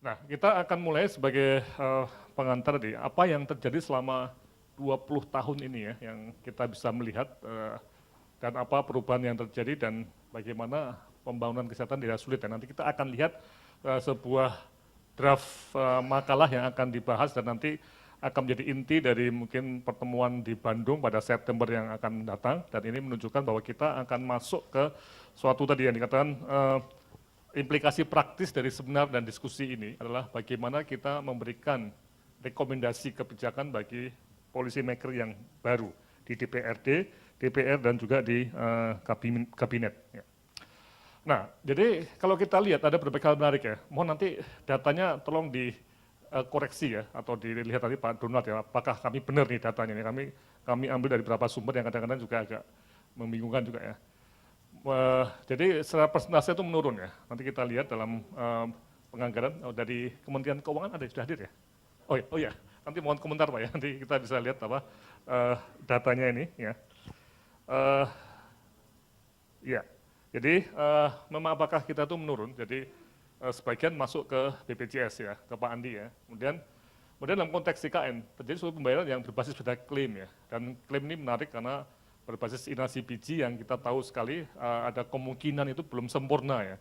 Nah, kita akan mulai sebagai pengantar di apa yang terjadi selama 20 tahun ini ya, yang kita bisa melihat dan apa perubahan yang terjadi dan bagaimana pembangunan kesehatan tidak sulit. Dan nanti kita akan lihat sebuah draft makalah yang akan dibahas dan nanti akan menjadi inti dari mungkin pertemuan di Bandung pada September yang akan datang. Dan ini menunjukkan bahwa kita akan masuk ke suatu tadi yang dikatakan implikasi praktis dari seminar dan diskusi ini adalah bagaimana kita memberikan rekomendasi kebijakan bagi policy maker yang baru di DPRD, DPR dan juga di kabinet. Ya. Nah, jadi kalau kita lihat ada berbagai hal menarik ya. Mohon nanti datanya tolong dikoreksi ya atau dilihat tadi Pak Donald ya. Apakah kami benar nih datanya nih? Kami ambil dari beberapa sumber yang kadang-kadang juga agak membingungkan juga ya. Jadi secara persentase itu menurun ya. Nanti kita lihat dalam penganggaran dari Kementerian Keuangan ada sudah hadir ya. Oh ya, nanti mohon komentar Pak ya. Nanti kita bisa lihat apa datanya ini ya. Ya, jadi memang apakah kita itu menurun? Jadi sebagian masuk ke BPJS ya, ke Pak Andi ya. Kemudian dalam konteks IKN terjadi suatu pembayaran yang berbasis pada klaim ya. Dan klaim ini menarik karena berbasis inasi biji yang kita tahu sekali ada kemungkinan itu belum sempurna ya.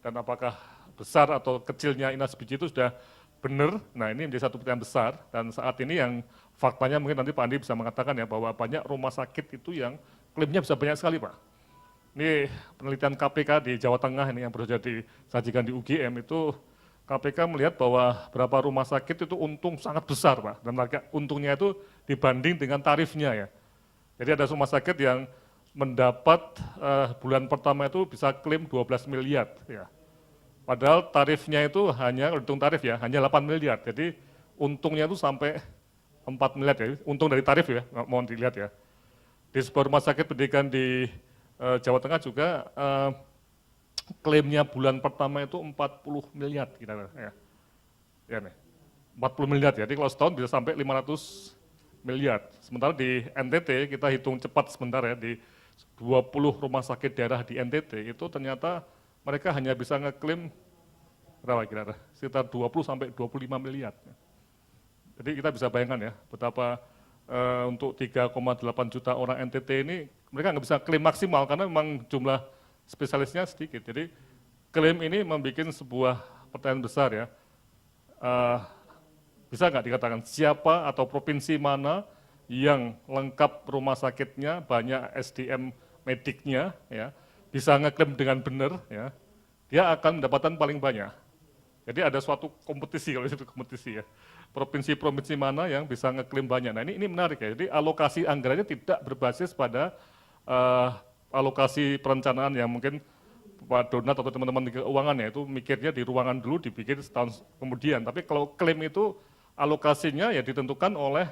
Dan apakah besar atau kecilnya inasi biji itu sudah benar, nah ini menjadi satu pertanyaan besar. Dan saat ini yang faktanya mungkin nanti Pak Andi bisa mengatakan ya bahwa banyak rumah sakit itu yang klaimnya bisa banyak sekali Pak. Ini penelitian KPK di Jawa Tengah ini yang baru jadi sajikan di UGM itu KPK melihat bahwa berapa rumah sakit itu untung sangat besar Pak. Dan untungnya itu dibanding dengan tarifnya ya. Jadi ada rumah sakit yang mendapat bulan pertama itu bisa klaim 12 miliar ya. Padahal tarifnya itu hanya, hitung tarif ya, hanya 8 miliar. Jadi untungnya itu sampai 4 miliar ya, untung dari tarif ya, mohon dilihat ya. Di sebuah rumah sakit pendidikan di Jawa Tengah juga klaimnya bulan pertama itu 40 miliar kira-kira ya. Ya nih, 40 miliar ya, jadi kalau setahun bisa sampai 500 miliar. Sementara di NTT kita hitung cepat sebentar ya, di 20 rumah sakit daerah di NTT itu ternyata mereka hanya bisa ngeklaim berapa kira-kira? Sekitar 20 sampai 25 miliar. Jadi kita bisa bayangkan ya betapa untuk 3,8 juta orang NTT ini mereka nggak bisa klaim maksimal karena memang jumlah spesialisnya sedikit. Jadi klaim ini membuat sebuah pertanyaan besar ya. Bisa nggak dikatakan siapa atau provinsi mana yang lengkap rumah sakitnya, banyak SDM mediknya, ya, bisa ngeklaim dengan benar, ya, dia akan mendapatkan paling banyak. Jadi ada suatu kompetisi, kalau itu kompetisi ya, provinsi-provinsi mana yang bisa ngeklaim banyak. Nah ini menarik ya, jadi alokasi anggarannya tidak berbasis pada alokasi perencanaan yang mungkin Pak Donat atau teman-teman di keuangan ya, itu mikirnya di ruangan dulu dibikin setahun kemudian. Tapi kalau klaim itu alokasinya ya ditentukan oleh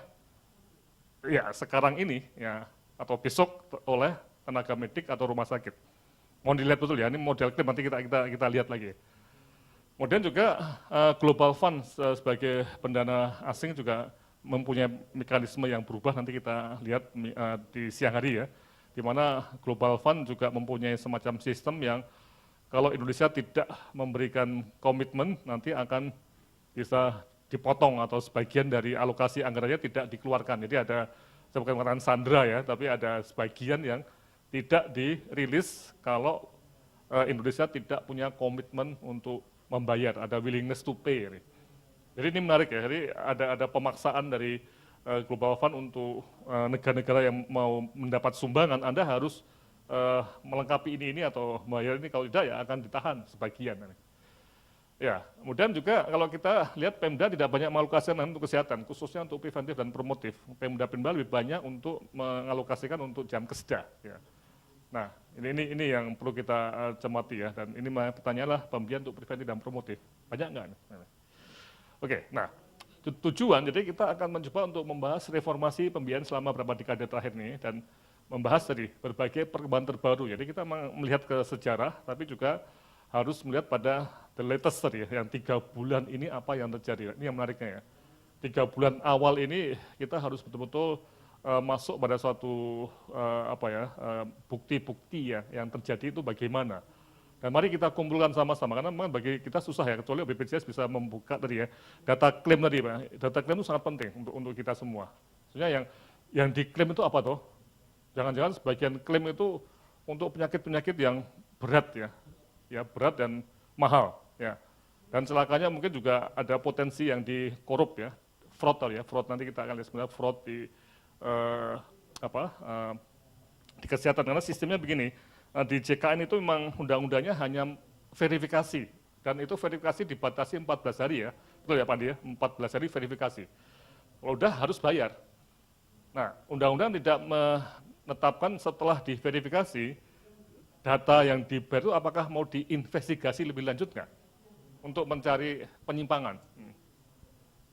ya sekarang ini ya atau besok oleh tenaga medik atau rumah sakit. Mohon dilihat betul ya, ini model klaim nanti kita lihat lagi. Kemudian juga Global Fund sebagai pendana asing juga mempunyai mekanisme yang berubah, nanti kita lihat di siang hari ya, di mana Global Fund juga mempunyai semacam sistem yang kalau Indonesia tidak memberikan komitmen nanti akan bisa dipotong atau sebagian dari alokasi anggarannya tidak dikeluarkan. Jadi ada, saya bukan mengatakan sandra ya, tapi ada sebagian yang tidak dirilis kalau Indonesia tidak punya komitmen untuk membayar, ada willingness to pay. Jadi ini menarik ya, jadi ada pemaksaan dari Global Fund untuk negara-negara yang mau mendapat sumbangan, Anda harus melengkapi ini atau membayar ini, kalau tidak ya akan ditahan sebagian. Ya, kemudian juga kalau kita lihat Pemda tidak banyak mengalokasikan untuk kesehatan, khususnya untuk preventif dan promotif. Pemda lebih banyak untuk mengalokasikan untuk jam keseda. Ya. Nah, ini yang perlu kita cermati ya, dan ini pertanyaanlah pemberian untuk preventif dan promotif. Banyak nggak? Oke, nah tujuan, jadi kita akan mencoba untuk membahas reformasi pembiayaan selama beberapa dekade terakhir ini, dan membahas tadi berbagai perkembangan terbaru. Jadi kita melihat ke sejarah, tapi juga harus melihat pada the latest tadi ya, yang 3 bulan ini apa yang terjadi. Ini yang menariknya ya. 3 bulan awal ini kita harus betul-betul masuk pada suatu bukti-bukti ya yang terjadi itu bagaimana. Dan mari kita kumpulkan sama-sama, karena memang bagi kita susah ya, kecuali BPJS bisa membuka tadi ya, data klaim tadi Pak. Data klaim itu sangat penting untuk kita semua. Maksudnya yang diklaim itu apa toh? Jangan-jangan sebagian klaim itu untuk penyakit-penyakit yang berat ya berat dan mahal ya. Dan celakanya mungkin juga ada potensi yang dikorup ya, fraud tadi ya, fraud nanti kita akan lihat sebenarnya fraud di di kesehatan, karena sistemnya begini, di JKN itu memang undang-undangnya hanya verifikasi, dan itu verifikasi dibatasi 14 hari ya, betul ya Pak Andi ya, 14 hari verifikasi. Kalau udah harus bayar. Nah, undang-undang tidak menetapkan setelah diverifikasi, data yang dibayar itu apakah mau diinvestigasi lebih lanjut nggak untuk mencari penyimpangan.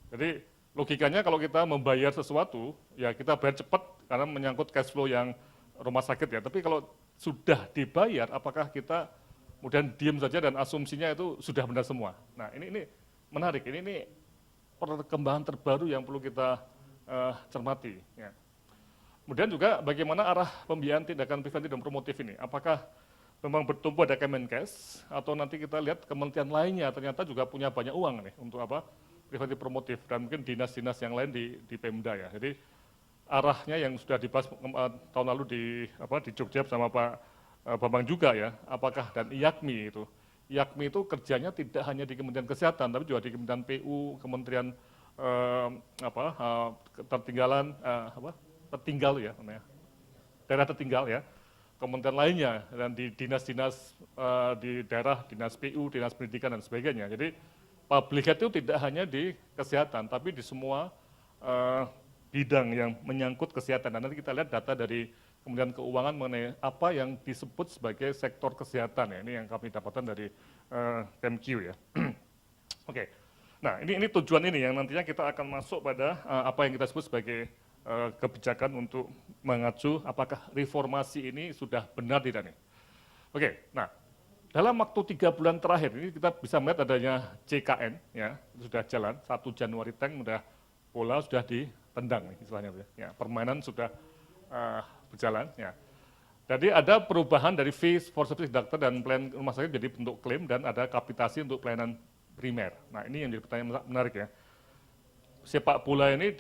Jadi logikanya kalau kita membayar sesuatu, ya kita bayar cepat karena menyangkut cash flow yang rumah sakit ya. Tapi kalau sudah dibayar, apakah kita kemudian diam saja dan asumsinya itu sudah benar semua. Nah ini menarik, ini perkembangan terbaru yang perlu kita cermati. Ya. Kemudian juga bagaimana arah pembiayaan tindakan preventif dan promotif ini. Apakah memang bertumbuh ada Kemenkes, atau nanti kita lihat kementerian lainnya ternyata juga punya banyak uang nih untuk preventif promotif, dan mungkin dinas-dinas yang lain di Pemda ya. Jadi arahnya yang sudah dibahas tahun lalu di Jogja sama Pak Bambang juga ya, apakah dan IAKMI itu. IAKMI itu kerjanya tidak hanya di Kementerian Kesehatan, tapi juga di Kementerian PU, Kementerian tertinggal ya, daerah tertinggal ya, kementerian lainnya, dan di dinas-dinas di daerah, dinas PU, dinas pendidikan dan sebagainya. Jadi public health itu tidak hanya di kesehatan, tapi di semua bidang yang menyangkut kesehatan. Dan nanti kita lihat data dari Kementerian Keuangan mengenai apa yang disebut sebagai sektor kesehatan ya. Ini yang kami dapatkan dari Kemq ya. Oke. Nah, ini tujuan ini yang nantinya kita akan masuk pada apa yang kita sebut sebagai kebijakan untuk mengacu apakah reformasi ini sudah benar tidak nih. Oke, nah dalam waktu 3 bulan terakhir ini kita bisa melihat adanya JKN ya, sudah jalan 1 Januari tank udah bola sudah ditendang nih istilahnya ya, permainan sudah berjalan ya. Jadi ada perubahan dari fees for service doctor dan pelayanan rumah sakit jadi bentuk klaim, dan ada kapitasi untuk pelayanan primer. Nah ini yang jadi pertanyaan menarik ya. Sepak bola ini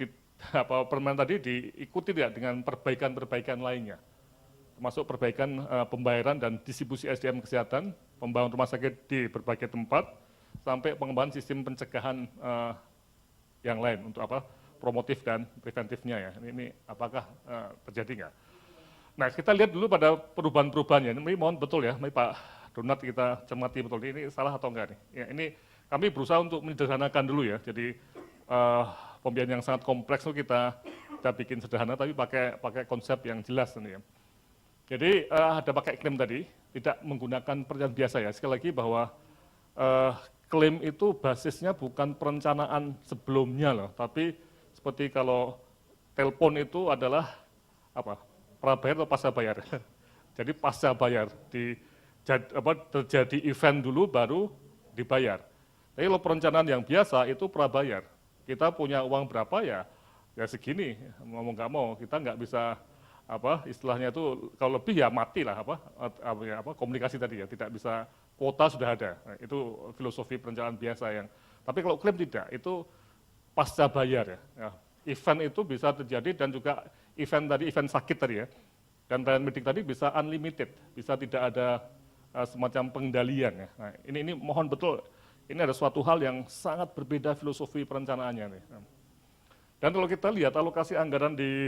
permainan tadi diikuti tidak dengan perbaikan-perbaikan lainnya, termasuk perbaikan pembayaran dan distribusi SDM kesehatan, pembangunan rumah sakit di berbagai tempat, sampai pengembangan sistem pencegahan yang lain untuk promotif dan preventifnya ya. Ini apakah terjadi nggak? Nah kita lihat dulu pada perubahan-perubahannya. Ini mohon betul ya, Pak Donat kita cermati betul ini salah atau enggak nih. Ya, ini kami berusaha untuk menyederhanakan dulu ya. Jadi pembiayaan yang sangat kompleks itu kita bikin sederhana, tapi pakai konsep yang jelas nih ya. Jadi ada pakai klaim tadi, tidak menggunakan perencanaan biasa ya. Sekali lagi bahwa klaim itu basisnya bukan perencanaan sebelumnya loh, tapi seperti kalau telepon itu adalah prabayar atau pasca bayar. Jadi pasca bayar, terjadi event dulu baru dibayar. Tapi kalau perencanaan yang biasa itu prabayar. Kita punya uang berapa ya segini, mau nggak mau kita nggak bisa istilahnya itu kalau lebih ya mati lah komunikasi tadi ya, tidak bisa, kuota sudah ada. Nah, itu filosofi perencanaan biasa yang. Tapi kalau klaim tidak, itu pasca bayar ya. Event itu bisa terjadi, dan juga event sakit tadi ya, dan pelayanan medik tadi bisa unlimited, bisa tidak ada semacam pengendalian ya. Nah, ini mohon betul. Ini ada suatu hal yang sangat berbeda filosofi perencanaannya nih. Dan kalau kita lihat alokasi anggaran di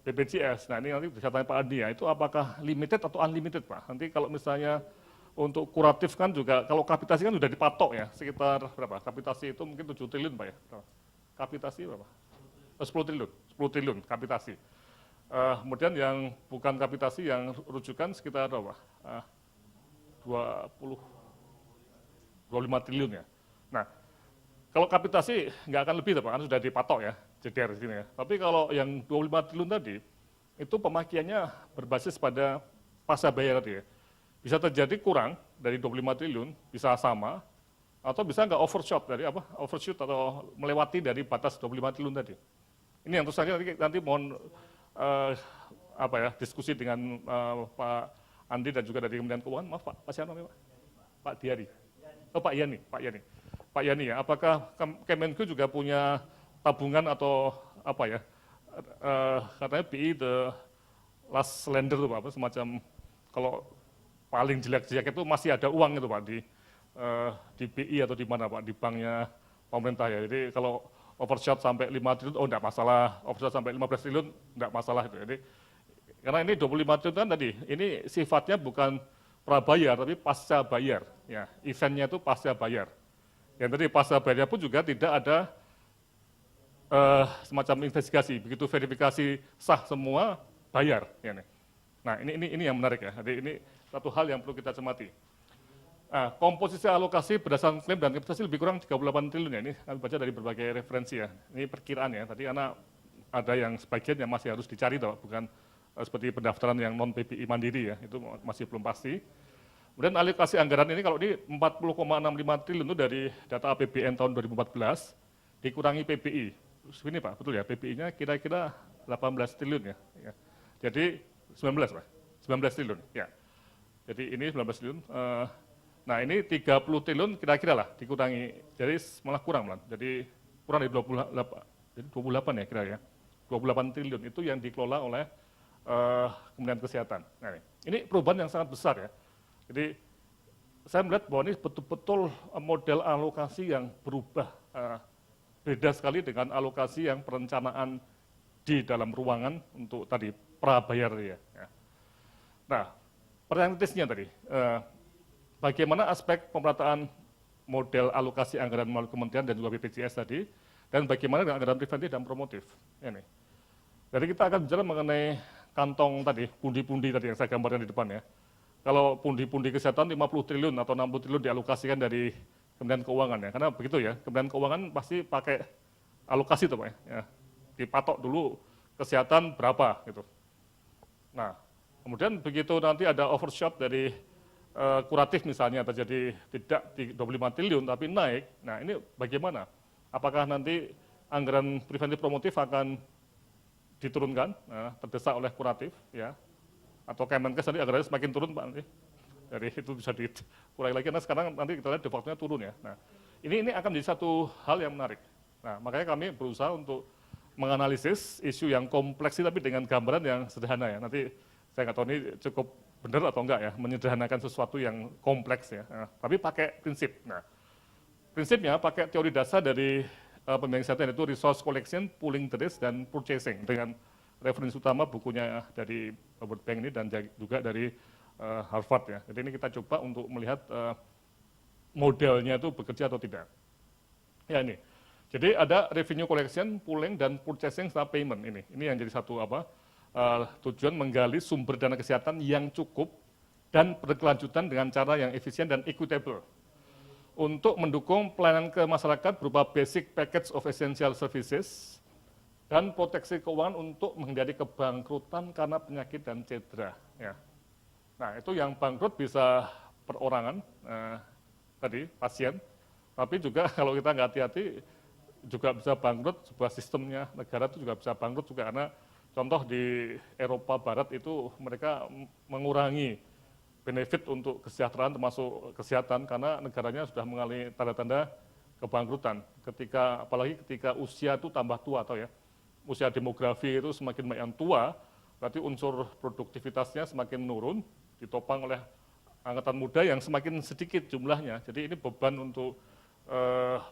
BPJS, nah ini nanti bisa tanya Pak Andi ya, itu apakah limited atau unlimited Pak? Nanti kalau misalnya untuk kuratif kan juga, kalau kapitasi kan sudah dipatok ya, sekitar berapa? Kapitasi itu mungkin 7 triliun Pak ya? Kapitasi berapa? 10 triliun kapitasi. Kemudian yang bukan kapitasi, yang rujukan sekitar berapa? 25 triliun ya. Nah, kalau kapitasi nggak akan lebih, kan sudah dipatok ya, JDR di sini ya. Tapi kalau yang 25 triliun tadi, itu pemakaiannya berbasis pada pasca bayar tadi ya. Bisa terjadi kurang dari 25 triliun, bisa sama, atau bisa nggak overshoot atau melewati dari batas 25 triliun tadi. Ini yang terus saja nanti mohon diskusi dengan Pak Andi dan juga dari Kementerian Keuangan. Maaf Pak, siapa namanya Pak? Pak Diari. Oh Pak Yani, Pak Yani. Pak Yani ya, apakah Kemenku juga punya tabungan atau apa ya? Katanya BI the last lender tuh Pak, apa, semacam kalau paling jelek-jelek itu masih ada uang itu Pak di BI atau di mana Pak, di banknya pemerintah ya. Jadi kalau overshot sampai 5 triliun, oh enggak masalah, overshot sampai 15 triliun enggak masalah itu. Jadi karena ini 25 triliun kan tadi, ini sifatnya bukan prabayar tapi pasca bayar, ya eventnya itu pasca bayar. Yang tadi pasca bayarnya pun juga tidak ada semacam investigasi, begitu verifikasi sah semua bayar. Ya, nih. Nah ini yang menarik ya, jadi ini satu hal yang perlu kita cermati. Nah, komposisi alokasi berdasarkan klaim dan investasi lebih kurang 38 triliun ya, ini kami baca dari berbagai referensi ya, ini perkiraan ya, tadi karena ada yang sebagian yang masih harus dicari toh, bukan seperti pendaftaran yang non PPI mandiri ya, itu masih belum pasti. Kemudian alokasi anggaran ini kalau di 40,65 triliun itu dari data APBN tahun 2014 dikurangi PBI. Ini Pak, betul ya, PBI-nya kira-kira 18 triliun ya. Jadi 19 Pak, 19 triliun ya. Jadi ini 19 triliun. Nah ini 30 triliun kira-kira lah dikurangi, jadi malah kurang lah. Jadi kurang dari 28, jadi 28 ya kira ya. 28 triliun itu yang dikelola oleh Kementerian Kesehatan. Nah, ini perubahan yang sangat besar ya. Jadi saya melihat bahwa ini betul-betul model alokasi yang berubah, beda sekali dengan alokasi yang perencanaan di dalam ruangan untuk tadi prabayar ya. Nah, pertanyaan kritisnya tadi, bagaimana aspek pemerataan model alokasi anggaran melalui kementerian dan juga BPJS tadi, dan bagaimana dengan anggaran preventif dan promotif. Ini. Jadi kita akan bicara mengenai kantong tadi, pundi-pundi tadi yang saya gambarkan di depan ya. Kalau pundi-pundi kesehatan 50 triliun atau 60 triliun dialokasikan dari Kementerian Keuangan ya, karena begitu ya, Kementerian Keuangan pasti pakai alokasi tuh Pak ya, dipatok dulu kesehatan berapa gitu. Nah, kemudian begitu nanti ada overshot dari kuratif misalnya terjadi tidak di 25 triliun tapi naik, nah ini bagaimana? Apakah nanti anggaran preventif promotif akan diturunkan, terdesak oleh kuratif ya, atau Kemenkes nanti anggarannya semakin turun Pak nanti, dari itu bisa dikurangi lagi, nah sekarang nanti kita lihat de facto-nya turun ya. Nah ini akan menjadi satu hal yang menarik. Nah makanya kami berusaha untuk menganalisis isu yang kompleks tapi dengan gambaran yang sederhana ya. Nanti saya nggak tahu ini cukup benar atau enggak ya, menyederhanakan sesuatu yang kompleks ya, tapi pakai prinsip. Nah, prinsipnya pakai teori dasar dari pembiayaan kesehatan, yaitu resource collection, pooling the risk, dan purchasing, dengan referensi utama bukunya dari World Bank ini dan juga dari Harvard ya. Jadi ini kita coba untuk melihat modelnya itu bekerja atau tidak. Ya ini, jadi ada revenue collection, pooling, dan purchasing serta payment ini. Ini yang jadi satu tujuan menggali sumber dana kesehatan yang cukup dan berkelanjutan dengan cara yang efisien dan equitable untuk mendukung pelayanan ke masyarakat berupa basic package of essential services dan proteksi keuangan untuk menghindari kebangkrutan karena penyakit dan cedera. Ya. Nah itu yang bangkrut bisa perorangan, tadi pasien, tapi juga kalau kita nggak hati-hati juga bisa bangkrut, sebuah sistemnya negara itu juga bisa bangkrut juga karena contoh di Eropa Barat itu mereka mengurangi benefit untuk kesejahteraan termasuk kesehatan karena negaranya sudah mengalami tanda-tanda kebangkrutan. Apalagi ketika usia itu tambah tua atau ya, usia demografi itu semakin banyak yang tua, berarti unsur produktivitasnya semakin menurun, ditopang oleh angkatan muda yang semakin sedikit jumlahnya. Jadi ini beban untuk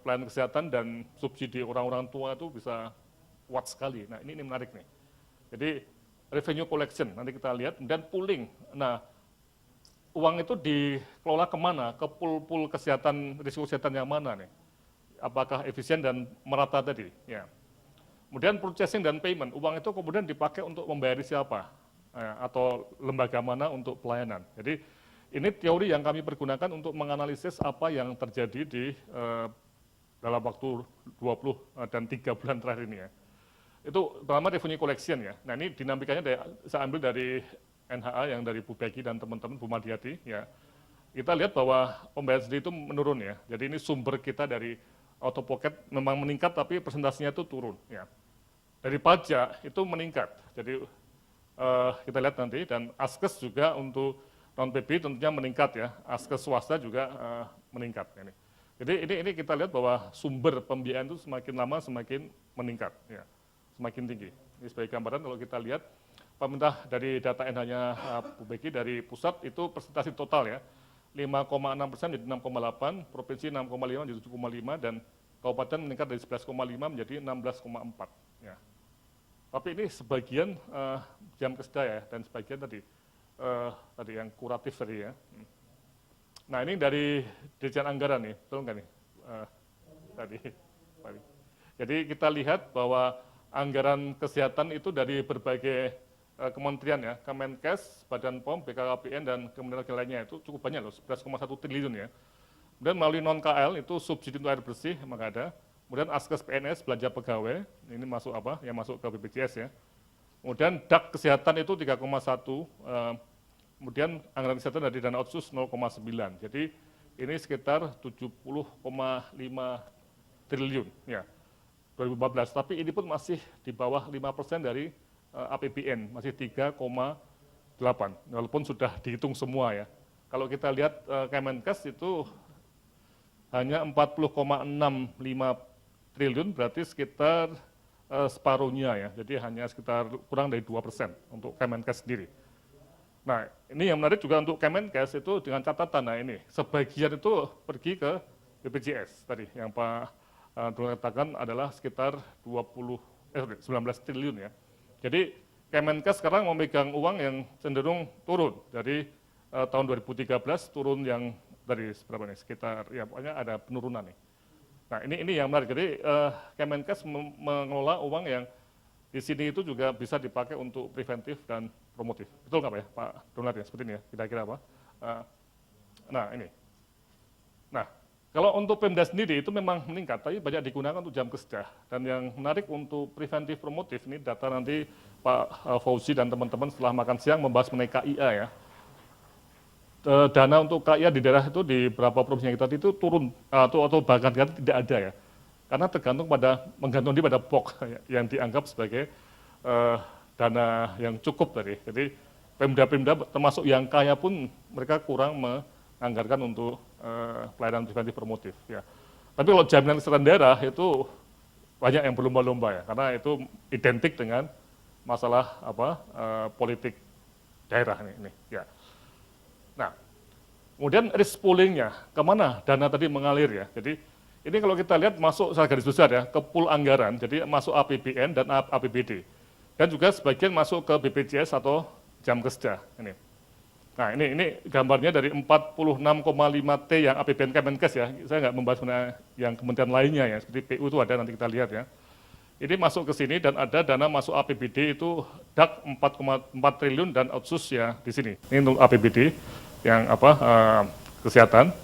pelayanan kesehatan dan subsidi orang-orang tua itu bisa kuat sekali. Nah ini menarik nih. Jadi revenue collection, nanti kita lihat, dan pooling. Nah, uang itu dikelola kemana? Ke pool kesehatan, risiko kesehatan yang mana nih? Apakah efisien dan merata tadi? Ya. Kemudian purchasing dan payment, uang itu kemudian dipakai untuk membayari siapa? Atau lembaga mana untuk pelayanan. Jadi ini teori yang kami pergunakan untuk menganalisis apa yang terjadi di dalam waktu 20 dan 3 bulan terakhir ini ya. Itu pertama revenue collection ya. Nah ini dinamikanya saya ambil dari NHA yang dari Bu Becky dan teman-teman Bu Madiati ya. Kita lihat bahwa pembayaran sendiri itu menurun ya. Jadi ini sumber kita dari auto pocket memang meningkat tapi presentasinya itu turun ya. Dari pajak itu meningkat. Jadi kita lihat nanti, dan Askes juga untuk non PBI tentunya meningkat ya, askes swasta juga meningkat. Jadi ini kita lihat bahwa sumber pembiayaan itu semakin lama semakin meningkat, ya, semakin tinggi. Ini sebagai gambaran kalau kita lihat pemerintah dari data NH-nya Bu Beki dari pusat itu persentase total ya, 5,6% jadi 6,8, provinsi 6,5 jadi 7,5, dan kabupaten meningkat dari 11,5 menjadi 16,4. Ya. Tapi ini sebagian jam keseda ya, dan sebagian tadi yang kuratif tadi ya. Nah ini dari Dirjen Anggaran nih, betul nggak nih? Tadi. Jadi kita lihat bahwa anggaran kesehatan itu dari berbagai kementerian ya, Kemenkes, Badan POM, BKKBN, dan kementerian lainnya itu cukup banyak loh, 11,1 triliun ya. Kemudian melalui non-KL itu subsidi untuk air bersih, maka ada. Kemudian askes PNS, belanja pegawai, ini masuk apa? Yang masuk ke BPJS ya. Kemudian DAK kesehatan itu 3,1, kemudian anggaran kesehatan dari dana otsus 0,9. Jadi ini sekitar 70,5 triliun ya 2014. Tapi ini pun masih di bawah 5% dari APBN, masih 3,8. Walaupun sudah dihitung semua ya. Kalau kita lihat Kemenkes itu hanya 40,65 triliun, berarti sekitar separuhnya ya. Jadi hanya sekitar kurang dari 2% untuk Kemenkes sendiri. Nah, ini yang menarik juga untuk Kemenkes itu dengan catatan, nah ini, sebagian itu pergi ke BPJS tadi, yang Pak Dono katakan adalah sekitar 19 triliun ya. Jadi Kemenkes sekarang memegang uang yang cenderung turun, dari tahun 2013 turun yang dari berapa nih, sekitar, ya pokoknya ada penurunan nih. Nah ini yang menarik, jadi Kemenkes mengelola uang yang di sini itu juga bisa dipakai untuk preventif dan promotif. Betul nggak Pak ya, Pak Donat ya, seperti ini ya, kira-kira apa? Nah ini. Nah, kalau untuk Pemda sendiri itu memang meningkat, tapi banyak digunakan untuk jam keseda. Dan yang menarik untuk preventif promotif, ini data nanti Pak Fauzi dan teman-teman setelah makan siang membahas mengenai KIA ya. Dana untuk KIA di daerah itu di beberapa provinsi yang kita itu turun, atau bahkan tidak ada ya. Karena menggantung pada POK yang dianggap sebagai dana yang cukup tadi. Jadi Pemda-Pemda termasuk yang kaya pun mereka kurang menganggarkan untuk pelayanan preventif promotif. Ya. Tapi kalau jaminan kesehatan daerah itu banyak yang berlomba-lomba ya, karena itu identik dengan masalah politik daerah ini. Ya. Nah, kemudian risk poolingnya kemana dana tadi mengalir ya. Jadi ini kalau kita lihat masuk secara garis besar ya, ke pool anggaran, jadi masuk APBN dan APBD. Dan juga sebagian masuk ke BPJS atau jam keseda. Ini. Nah ini gambarnya dari 46,5 T yang APBN Kemenkes ya, saya nggak membahas yang kementerian lainnya ya, seperti PU itu ada, nanti kita lihat ya. Ini masuk ke sini dan ada dana masuk APBD itu DAK 4,4 triliun dan otsus ya di sini. Ini untuk APBD yang kesehatan.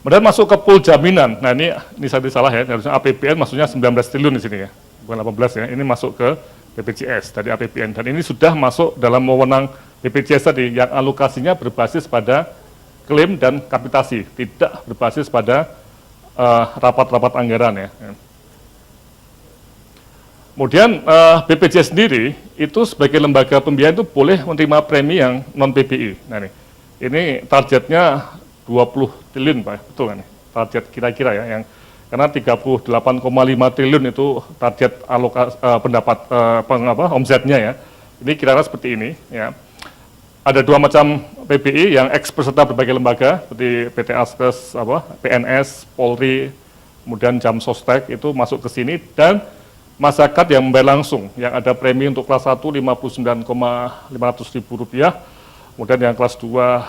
Kemudian masuk ke pool jaminan. Nah ini saya salah ya, harusnya APBN maksudnya 19 triliun di sini ya, bukan 18 ya. Ini masuk ke BPJS dari APBN dan ini sudah masuk dalam wewenang BPJS tadi yang alokasinya berbasis pada klaim dan kapitasi, tidak berbasis pada rapat-rapat anggaran ya. Kemudian BPJS sendiri itu sebagai lembaga pembiayaan itu boleh menerima premi yang non PBI. Nah ini targetnya 20 triliun Pak, betul kan? Target kira-kira ya, yang karena 38,5 triliun itu target omsetnya ya. Ini kira-kira seperti ini ya. Ada dua macam PBI yang eks peserta berbagai lembaga seperti PT Askes, PNS, Polri, kemudian Jam Sostek itu masuk ke sini, dan masyarakat yang membayar langsung yang ada premi untuk kelas 1 59,500 ribu rupiah. Kemudian yang kelas 2,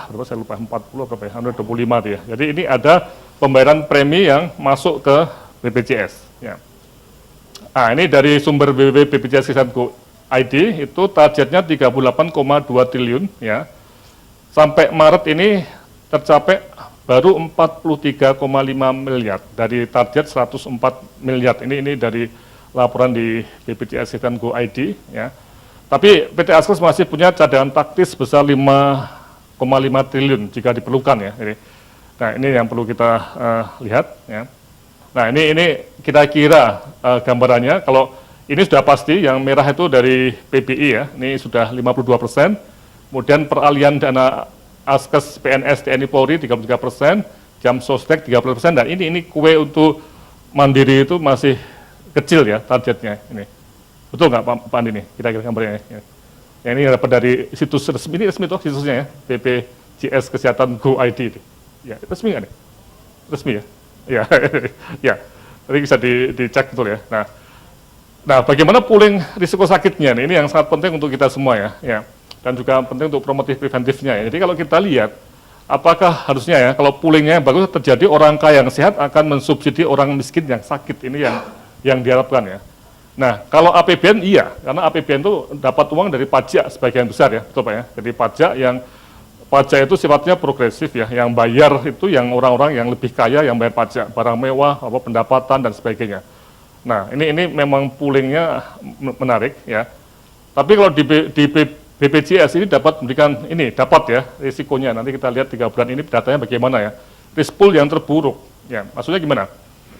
berapa saya lupa, 40 berapa ya, 125 dia. Jadi ini ada pembayaran premi yang masuk ke BPJS. Ya. Nah ini dari sumber www.bpjs.go.id itu targetnya 38,2 triliun ya. Sampai Maret ini tercapai baru 43,5 miliar dari target 104 miliar. Ini dari laporan di bpjs.go.id ya. Tapi PT Askes masih punya cadangan taktis sebesar 5,5 triliun jika diperlukan ya. Nah ini yang perlu kita lihat ya. Nah ini kira-kira gambarannya. Kalau ini sudah pasti yang merah itu dari PBI ya, ini sudah 52%, kemudian peralihan dana Askes, PNS, TNI, Polri 33%, jam sostek 30%, dan ini kue untuk Mandiri itu masih kecil ya targetnya ini. Betul nggak Pak Andi nih, kira-kira gambarnya ya. Ya, ini dapat dari situs resmi, ini resmi tuh situsnya ya, BPJS Kesehatan Go ID. Ya, resmi nggak nih? Resmi ya? Ya, ya. Nanti bisa dicek betul ya. Nah, bagaimana pooling risiko sakitnya? Ini yang sangat penting untuk kita semua ya. Dan juga penting untuk promotif preventifnya ya. Jadi kalau kita lihat, apakah harusnya ya, kalau poolingnya bagus terjadi orang kaya yang sehat akan mensubsidi orang miskin yang sakit, ini yang diharapkan ya. Nah, kalau APBN iya, karena APBN itu dapat uang dari pajak sebagian besar ya, betul Pak ya. Jadi pajak itu sifatnya progresif ya, yang bayar itu yang orang-orang yang lebih kaya yang bayar pajak, barang mewah, pendapatan dan sebagainya. Nah, ini memang poolingnya menarik ya. Tapi kalau di BPJS ini dapat memberikan dapat ya risikonya. Nanti kita lihat 3 bulan ini datanya bagaimana ya. Risk pool yang terburuk. Ya, maksudnya gimana?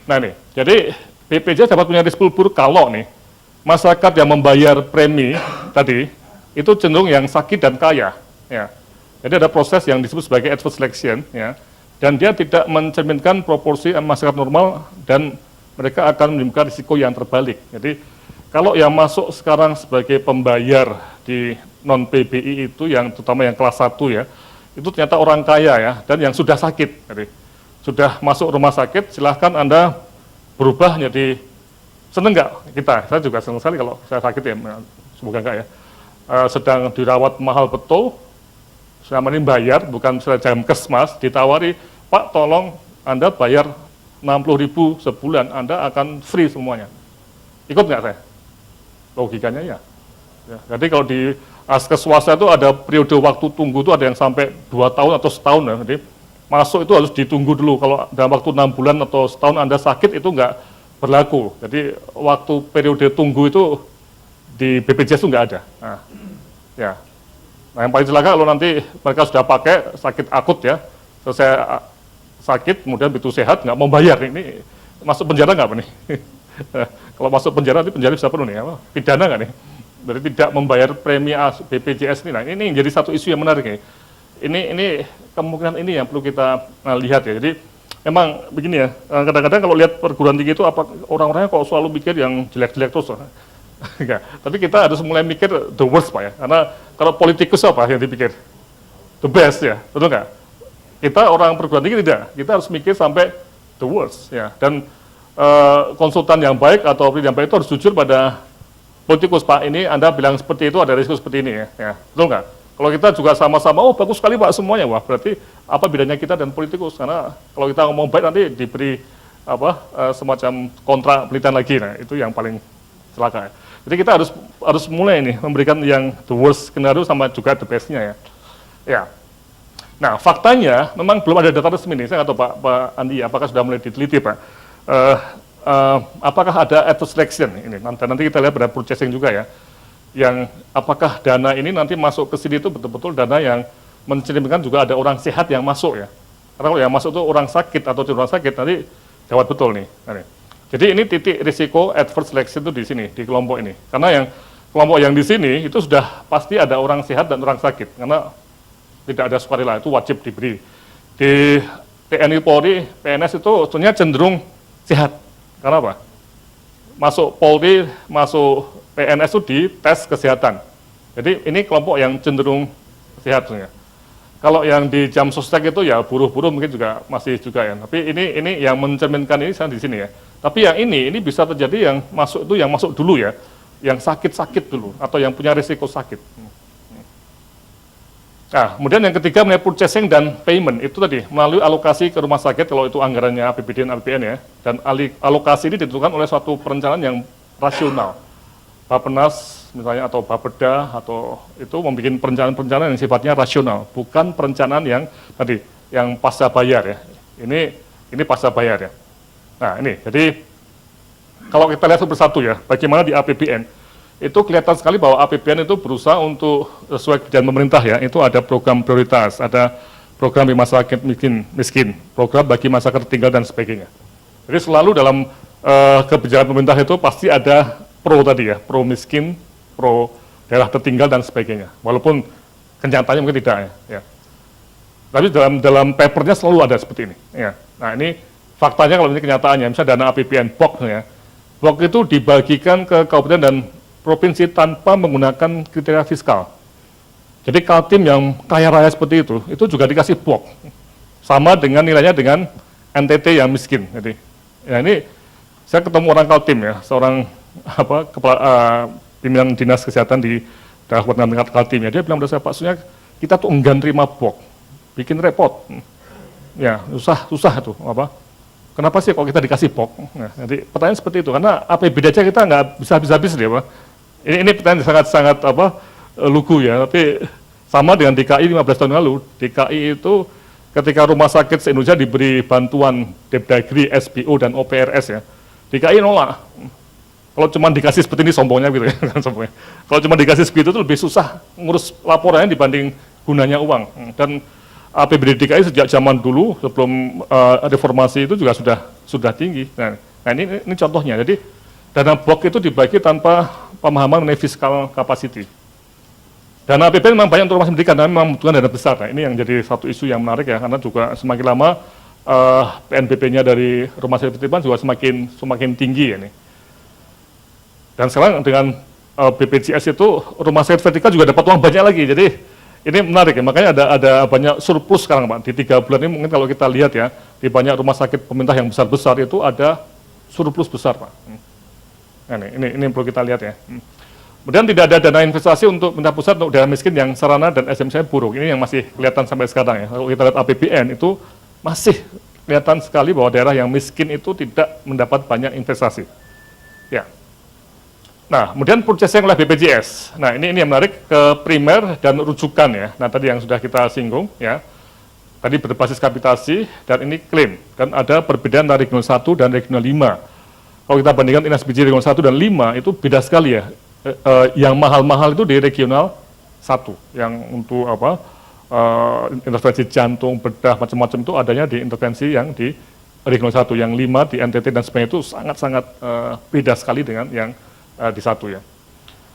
Nah nih, jadi BPJS dapat punya risk pool buruk kalau nih masyarakat yang membayar premi tadi itu cenderung yang sakit dan kaya. Ya. Jadi ada proses yang disebut sebagai adverse selection ya. Dan dia tidak mencerminkan proporsi masyarakat normal dan mereka akan menimbulkan risiko yang terbalik. Jadi kalau yang masuk sekarang sebagai pembayar di non-PBI itu yang terutama yang kelas 1 ya, itu ternyata orang kaya ya, dan yang sudah sakit. Jadi, sudah masuk rumah sakit, silahkan Anda berubah jadi, seneng nggak kita? Saya juga seneng sekali kalau saya sakit ya, semoga enggak ya. Sedang dirawat mahal betul, selama ini bayar, bukan misalnya jam kesmas, ditawari, Pak tolong Anda bayar 60.000 sebulan, Anda akan free semuanya. Ikut nggak saya? Logikanya ya. Jadi kalau di Askes swasta itu ada periode waktu tunggu itu ada yang sampai 2 tahun atau setahun ya. Jadi masuk itu harus ditunggu dulu. Kalau dalam waktu 6 bulan atau setahun Anda sakit itu nggak berlaku. Jadi waktu periode tunggu itu di BPJS itu nggak ada. Nah, ya. Nah yang paling celaka kalau nanti mereka sudah pakai sakit akut ya, selesai sakit kemudian begitu sehat nggak mau bayar, ini masuk penjara nggak nih? Kalau masuk penjara nanti penjara bisa penuh nih, pidana nggak nih? Berarti tidak membayar premi BPJS ini. Nah ini jadi satu isu yang menarik ya. Ini kemungkinan ini yang perlu kita lihat ya. Jadi memang begini ya, kadang-kadang kalau lihat perguruan tinggi itu apa orang-orangnya kok selalu mikir yang jelek-jelek terus. Enggak. Tapi kita harus mulai mikir the worst Pak ya. Karena kalau politikus apa yang dipikir? The best ya, betul nggak? Kita orang perguruan tinggi tidak. Kita harus mikir sampai the worst ya. Dan konsultan yang baik atau yang baik itu harus jujur pada politikus, Pak, ini Anda bilang seperti itu, ada risiko seperti ini ya. Betul nggak? Kalau kita juga sama-sama, oh bagus sekali Pak semuanya, wah berarti apa bedanya kita dan politikus? Karena kalau kita ngomong baik nanti diberi semacam kontra penelitian lagi, nah itu yang paling celaka ya. Jadi kita harus mulai nih memberikan yang the worst scenario sama juga the best-nya ya. Ya. Nah faktanya memang belum ada data resmi nih, saya nggak tahu Pak Andi, apakah sudah mulai diteliti Pak? Apakah ada adverse selection ini? Nanti kita lihat pada purchasing juga ya. Yang apakah dana ini nanti masuk ke sini itu betul-betul dana yang mencerminkan juga ada orang sehat yang masuk ya. Karena kalau yang masuk itu orang sakit atau tidak orang sakit nanti gawat betul nih. Jadi ini titik risiko adverse selection itu di sini, di kelompok ini. Karena yang kelompok yang di sini itu sudah pasti ada orang sehat dan orang sakit. Karena tidak ada sukarela, itu wajib diberi. Di TNI Polri, PNS itu sebenarnya cenderung sehat. Karena apa? Masuk Polri, masuk PNS itu di tes kesehatan. Jadi ini kelompok yang cenderung sehat sebenarnya. Kalau yang di jam sostek itu ya buruh-buruh mungkin juga masih juga ya. Tapi ini yang mencerminkan ini saya di sini ya. Tapi yang ini bisa terjadi yang masuk itu yang masuk dulu ya. Yang sakit-sakit dulu atau yang punya risiko sakit. Nah, kemudian yang ketiga mengenai purchasing dan payment, itu tadi melalui alokasi ke rumah sakit kalau itu anggarannya APBD dan APBN ya, dan alokasi ini ditentukan oleh suatu perencanaan yang rasional. Bappenas misalnya atau Bapeda atau itu membuat perencanaan-perencanaan yang sifatnya rasional, bukan perencanaan yang tadi yang pasca bayar ya. Ini pasca bayar ya. Nah ini, jadi kalau kita lihat satu-persatu ya, bagaimana di APBN, itu kelihatan sekali bahwa APBN itu berusaha untuk sesuai kebijakan pemerintah ya, itu ada program prioritas, ada program bagi masyarakat miskin, program bagi masyarakat tertinggal dan sebagainya. Jadi selalu dalam kebijakan pemerintah itu pasti ada pro tadi ya, pro miskin, pro daerah tertinggal dan sebagainya. Walaupun Kenyataannya mungkin tidak ya. Tapi dalam papernya selalu ada seperti ini. Ya. Nah ini faktanya kalau ini kenyataannya, misalnya dana APBN BOK ya, BOK itu dibagikan ke kabupaten dan provinsi tanpa menggunakan kriteria fiskal. Jadi Kaltim yang kaya raya seperti itu juga dikasih BOK. Sama dengan nilainya dengan NTT yang miskin. Jadi, ya ini saya ketemu orang Kaltim ya, seorang pimpinan dinas kesehatan di daerah Kabupaten Kaltim ya, dia bilang pada saya, Pak Surya, kita tuh enggan terima BOK, bikin repot. Ya, susah itu apa? Kenapa sih kok kita dikasih BOK? Nah, jadi pertanyaan seperti itu, karena APBD aja kita nggak bisa habis-habis dia, Pak. Ini pertanyaan sangat lugu ya, tapi sama dengan DKI 15 tahun lalu, DKI itu ketika rumah sakit se-Indonesia diberi bantuan Depdagri, SBO, dan OPRS ya, DKI nolak. Kalau cuma dikasih seperti ini sombongnya gitu ya, sombongnya. Kalau cuma dikasih segitu itu lebih susah ngurus laporannya dibanding gunanya uang. Dan APBD DKI sejak zaman dulu sebelum reformasi itu juga sudah tinggi. Nah ini contohnya. Jadi dana BOK itu dibagi tanpa pemahaman mengenai fiskal capacity. Dana APBN memang banyak untuk rumah sakit pendidikan, tapi memang membutuhkan dana besar. Nah, ini yang jadi satu isu yang menarik ya, karena juga semakin lama PNBP-nya dari rumah sakit pendidikan juga semakin tinggi ya nih. Dan sekarang dengan BPJS itu rumah sakit vertikal juga dapat uang banyak lagi. Jadi ini menarik ya, makanya ada banyak surplus sekarang Pak. Di 3 bulan ini mungkin kalau kita lihat ya, di banyak rumah sakit pemerintah yang besar-besar itu ada surplus besar Pak. Nah, ini perlu kita lihat ya. Kemudian tidak ada dana investasi untuk pemerintah pusat untuk daerah miskin yang sarana dan SDM-nya buruk. Ini yang masih kelihatan sampai sekarang ya. Kalau kita lihat APBN itu masih kelihatan sekali bahwa daerah yang miskin itu tidak mendapat banyak investasi. Ya. Nah, kemudian purchasing oleh BPJS. Nah, ini yang menarik ke primer dan rujukan ya. Nah, tadi yang sudah kita singgung ya. Tadi berbasis kapitasi dan ini klaim. Dan ada perbedaan dari regional 1 dan regional 5. Kalau kita bandingkan INSBJ regional 1 dan 5 itu beda sekali ya. Yang mahal-mahal itu di regional 1. Yang untuk intervensi jantung, bedah, macam-macam itu adanya di intervensi yang di regional 1. Yang 5 di NTT dan sebagainya itu sangat-sangat beda sekali dengan yang di 1 ya.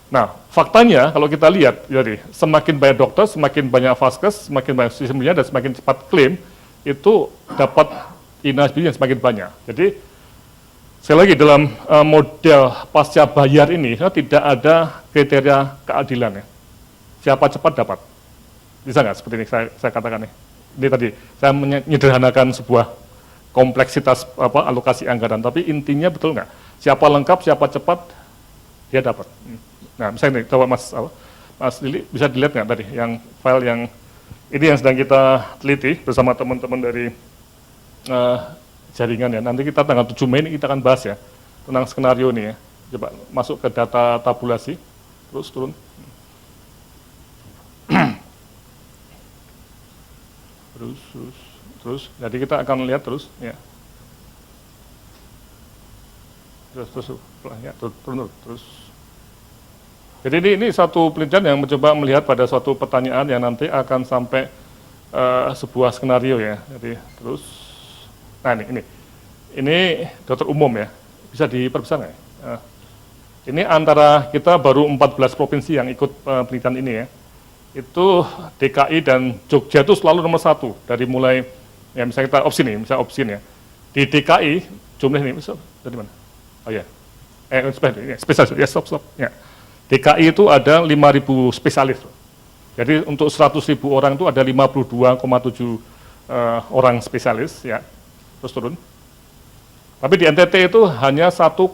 Nah, faktanya kalau kita lihat, jadi semakin banyak dokter, semakin banyak vaskes, semakin banyak sistemnya dan semakin cepat klaim, itu dapat INSBJ yang semakin banyak. Jadi, sekali lagi dalam model pasca bayar ini, tidak ada kriteria keadilan ya. Siapa cepat dapat. Bisa nggak seperti ini saya katakan nih. Ini tadi, saya menyederhanakan sebuah kompleksitas alokasi anggaran, tapi intinya betul nggak? Siapa lengkap, siapa cepat, dia dapat. Nah, misalnya nih, coba Mas Lili bisa dilihat nggak tadi yang file yang ini yang sedang kita teliti bersama teman-teman dari jaringan ya. Nanti kita tanggal 7 Mei ini kita akan bahas ya tentang skenario ini ya. Coba masuk ke data tabulasi, terus turun. terus. Jadi kita akan lihat terus ya. Terus. Jadi ini satu penelitian yang mencoba melihat pada suatu pertanyaan yang nanti akan sampai sebuah skenario ya. Jadi terus, nah ini dokter umum ya, bisa diperbesar nggak? Ini antara kita baru 14 provinsi yang ikut penelitian ini ya. Itu DKI dan Jogja itu selalu nomor 1 dari mulai ya misalnya kita opsi nih, misalnya opsi ya. Di DKI jumlah ini dari mana? Oh ya, spesialis, ya stop. Ya. DKI itu ada 5.000 spesialis. Jadi untuk 100.000 orang itu ada 52,7 orang spesialis, ya. Terus turun. Tapi di NTT itu hanya 1,64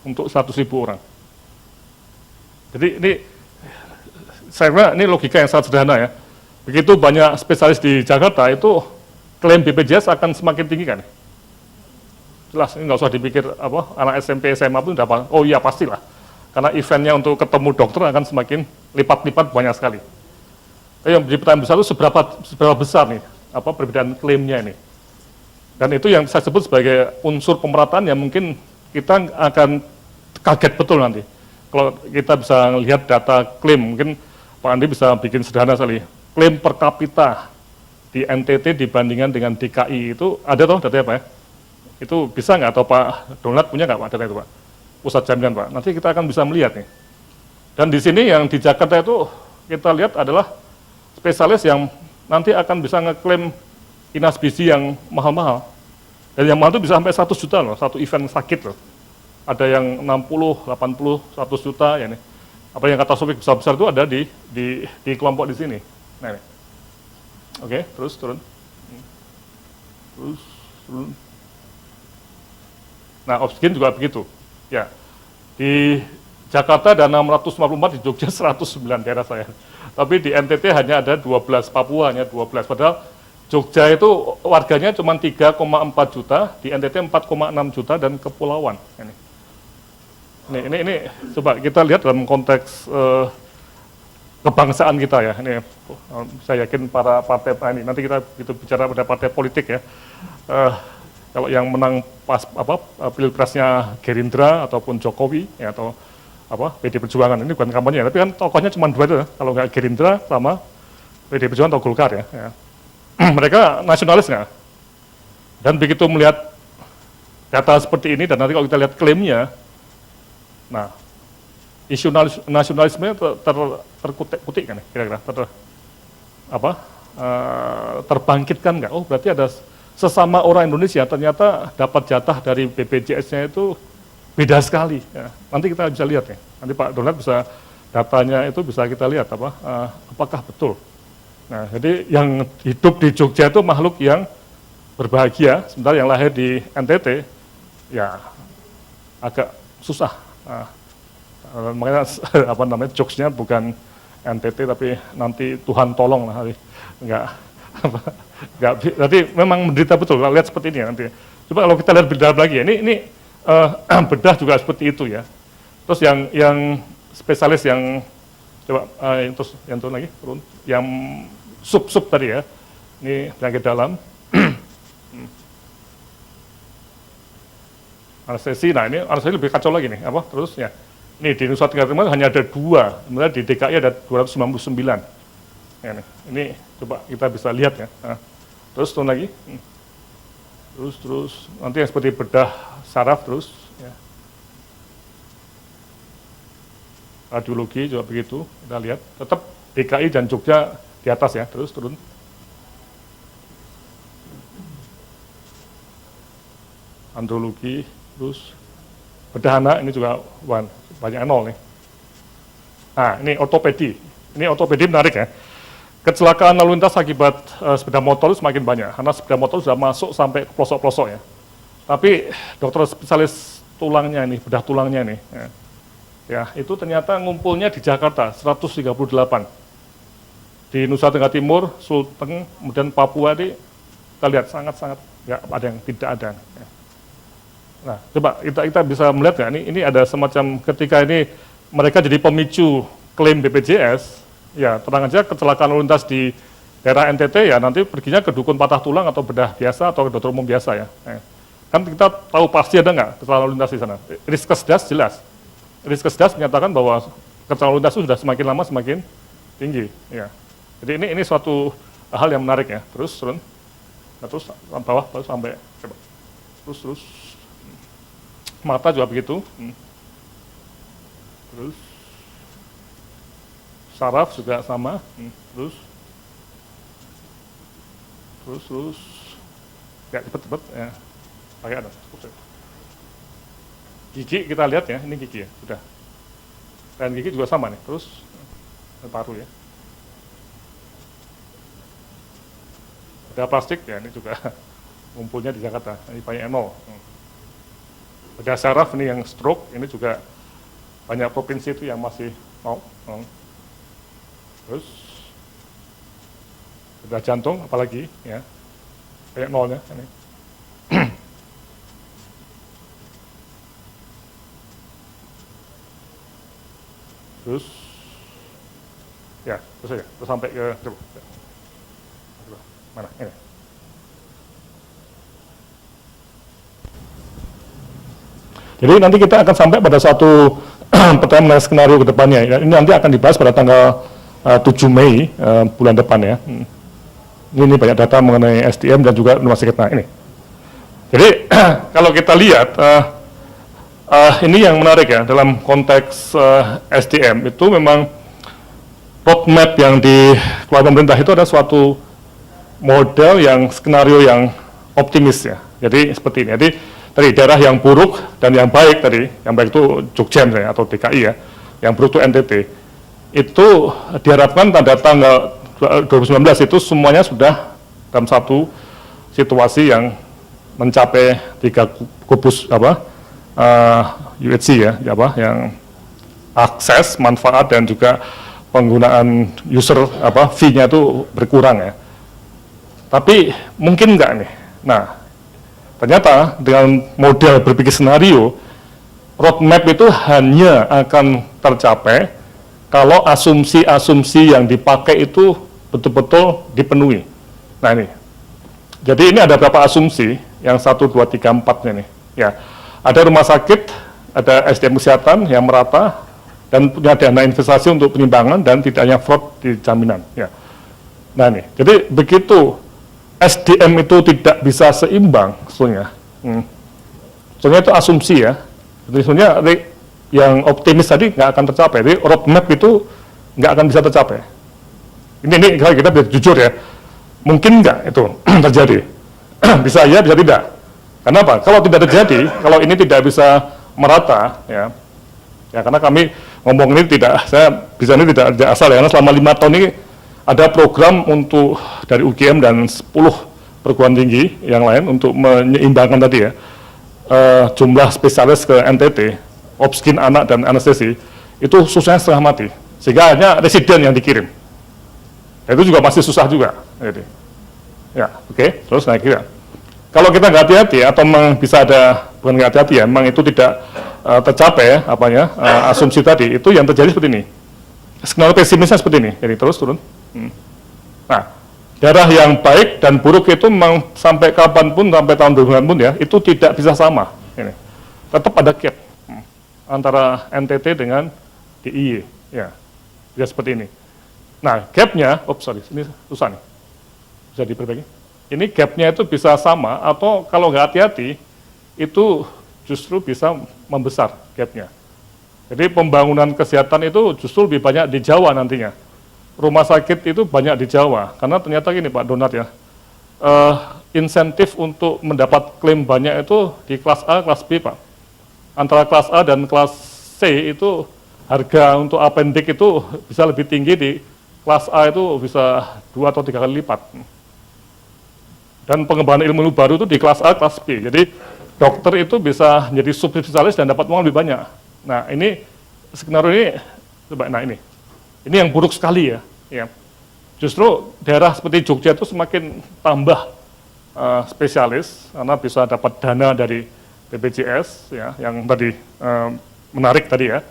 untuk 100.000 orang. Jadi ini saya kira ini logika yang sangat sederhana ya. Begitu banyak spesialis di Jakarta itu klaim BPJS akan semakin tinggi kan? Jelas, ini nggak usah dipikir anak SMP, SMA pun dapat. Oh iya pastilah. Karena eventnya untuk ketemu dokter akan semakin lipat-lipat banyak sekali. Tapi yang menjadi pertanyaan besar itu seberapa besar nih perbedaan klaimnya ini. Dan itu yang saya sebut sebagai unsur pemerataan yang mungkin kita akan kaget betul nanti. Kalau kita bisa lihat data klaim, mungkin Pak Andi bisa bikin sederhana sekali. Klaim per kapita di NTT dibandingkan dengan DKI itu ada toh datanya Pak ya? Itu bisa nggak atau Pak Donat punya nggak Pak data itu Pak? Pusat jaminan Pak, nanti kita akan bisa melihat nih. Dan di sini yang di Jakarta itu kita lihat adalah spesialis yang nanti akan bisa ngeklaim inasbisi yang mahal-mahal. Dan yang mahal itu bisa sampai 100 juta loh, satu event sakit loh. Ada yang 60, 80, 100 juta ya nih. Apa yang katastrofik besar-besar itu ada di kelompok di sini. Nah, ini. Oke, terus turun. Terus turun. Nah, oksigen juga begitu. Ya. Di Jakarta ada 654, di Jogja 109 daerah saya. Tapi di NTT hanya ada 12, Papua hanya 12. Padahal Jogja itu warganya cuma 3,4 juta, di NTT 4,6 juta dan kepulauan. Ini coba kita lihat dalam konteks kebangsaan kita ya. Ini saya yakin para partai ini nanti kita bicara pada partai politik ya. Kalau yang menang pas pilpresnya Gerindra ataupun Jokowi ya, atau PD Perjuangan, ini bukan kampanye, tapi kan tokohnya cuma dua itu ya. Kalau nggak Gerindra sama PD Perjuangan atau Golkar ya. Mereka nasionalis nggak? Dan begitu melihat data seperti ini, dan nanti kalau kita lihat klaimnya, nah, isu nasionalisme terkutik kan, kira-kira terbangkitkan nggak? Oh, berarti ada sesama orang Indonesia ternyata dapat jatah dari BPJS-nya itu beda sekali. Ya. Nanti kita bisa lihat ya. Nanti Pak Donat bisa datanya itu bisa kita lihat apakah betul. Nah, jadi yang hidup di Jogja itu makhluk yang berbahagia, sementara yang lahir di NTT ya agak susah. Makanya jokesnya bukan NTT tapi nanti Tuhan tolong lah, enggak. Jadi memang menderita betul. Kalau lihat seperti ini ya nanti. Coba kalau kita lihat bedah lagi, ini bedah juga seperti itu ya. Terus yang spesialis yang coba terus yang turun lagi, yang sub tadi ya. Ini penyakit dalam. Anestesi, nah ini anestesi lebih kacau lagi nih, terus ya. Ini di Nusa Tenggara Timur hanya ada 2, sementara di DKI ada 299. Ya, ini coba kita bisa lihat ya. Nah, terus turun lagi. Terus nanti yang seperti bedah saraf terus ya. Radiologi juga begitu, kita lihat. Tetap DKI dan Jogja di atas ya, terus turun. Andrologi, terus bedah anak ini juga banyak nol nih. Nah, ini ortopedi. Ini ortopedi menarik ya. Kecelakaan lalu lintas akibat sepeda motor itu semakin banyak, karena sepeda motor sudah masuk sampai ke pelosok-pelosok ya. Tapi dokter spesialis tulangnya ini, bedah tulangnya ini, ya itu ternyata ngumpulnya di Jakarta 138. Di Nusa Tenggara Timur, Sulteng, kemudian Papua ini kita lihat sangat-sangat nggak ada yang tidak ada. Ya. Nah, coba kita bisa melihat nggak, ini ada semacam ketika ini mereka jadi pemicu klaim BPJS, ya terang aja kecelakaan lalu lintas di daerah NTT ya nanti perginya ke dukun patah tulang atau bedah biasa atau ke dokter umum biasa ya. Kan kita tahu pasti ada nggak kecelakaan lalu lintas di sana. Riskesdas jelas. Riskesdas menyatakan bahwa kecelakaan lalu lintas itu sudah semakin lama semakin tinggi. Ya. Jadi ini suatu hal yang menarik ya. Terus turun, nah, terus bawah terus sampai coba. Terus mata juga begitu. Terus saraf juga sama. Terus ya cepet ya. Pakai ada. Gigi kita lihat ya, ini gigi ya, sudah. Dan gigi juga sama nih, terus paru ya. Ada plastik ya, ini juga ngumpulnya di Jakarta, ini banyak nol. Ada saraf ini yang stroke, ini juga banyak provinsi itu yang masih nol. Terus ada jantung, apalagi ya, banyak nolnya ini. Terus ya terus saja terus sampai ke mana ini. Jadi nanti kita akan sampai pada satu pertanyaan skenario ke depannya. Ini nanti akan dibahas pada tanggal 7 Mei bulan depan ya. Ini banyak data mengenai SDM dan juga rumah sakit. Nah ini. Jadi kalau kita lihat ini yang menarik ya dalam konteks SDM itu memang roadmap yang dikeluarkan pemerintah itu ada suatu model yang skenario yang optimis ya. Jadi seperti ini. Jadi dari daerah yang buruk dan yang baik tadi, yang baik itu Jogja misalnya atau DKI ya, yang buruk itu NTT. Itu diharapkan pada tanggal 2019 itu semuanya sudah dalam satu situasi yang mencapai 3 kubus UHC ya, yang akses, manfaat dan juga penggunaan user fee-nya itu berkurang ya. Tapi mungkin enggak nih. Nah, ternyata dengan model berpikir skenario, roadmap itu hanya akan tercapai kalau asumsi-asumsi yang dipakai itu betul-betul dipenuhi. Nah ini, jadi ini ada beberapa asumsi, yang 1, 2, 3, 4 nih. Ya, ada rumah sakit, ada SDM kesehatan yang merata, dan punya dana investasi untuk penimbangan dan tidak hanya fraud di jaminan. Ya. Nah ini, jadi begitu SDM itu tidak bisa seimbang, sebetulnya. Sebetulnya itu asumsi ya. Jadi sebetulnya yang optimis tadi nggak akan tercapai. Jadi roadmap itu nggak akan bisa tercapai. Ini kita bisa jujur ya. Mungkin nggak itu terjadi. Bisa ya, bisa tidak. Kenapa? Kalau tidak terjadi, kalau ini tidak bisa merata, ya karena kami ngomong ini tidak, saya bisa ini tidak asal ya, karena selama 5 tahun ini ada program untuk dari UGM dan 10 perguruan tinggi yang lain untuk menyeimbangkan tadi ya, jumlah spesialis ke NTT, obskin anak dan anestesi, itu susahnya setengah mati, sehingga hanya residen yang dikirim. Itu juga masih susah juga. Jadi. Ya, oke. Terus naik kira. Kalau kita nggak hati-hati atau memang bisa ada, bukan nggak hati-hati ya, memang itu tidak tercapai asumsi tadi, itu yang terjadi seperti ini. Skenario pesimisnya seperti ini, jadi terus turun. Nah, daerah yang baik dan buruk itu memang sampai kapanpun, sampai tahun 2000 pun ya, itu tidak bisa sama. Ini. Tetap ada gap antara NTT dengan DIY, ya, bisa seperti ini. Nah, gapnya, ini susah nih, bisa diperbaiki. Ini gapnya itu bisa sama, atau kalau nggak hati-hati, itu justru bisa membesar gapnya. Jadi pembangunan kesehatan itu justru lebih banyak di Jawa nantinya. Rumah sakit itu banyak di Jawa, karena ternyata gini Pak Donat ya, insentif untuk mendapat klaim banyak itu di kelas A, kelas B Pak. Antara kelas A dan kelas C itu harga untuk appendix itu bisa lebih tinggi, di kelas A itu bisa 2 atau 3 kali lipat. Dan pengembangan ilmu baru itu di kelas A, kelas B. Jadi dokter itu bisa menjadi subspesialis dan dapat uang lebih banyak. Nah ini skenario ini, coba, nah ini yang buruk sekali ya. Justru daerah seperti Jogja itu semakin tambah spesialis karena bisa dapat dana dari BPJS ya, yang tadi menarik tadi ya.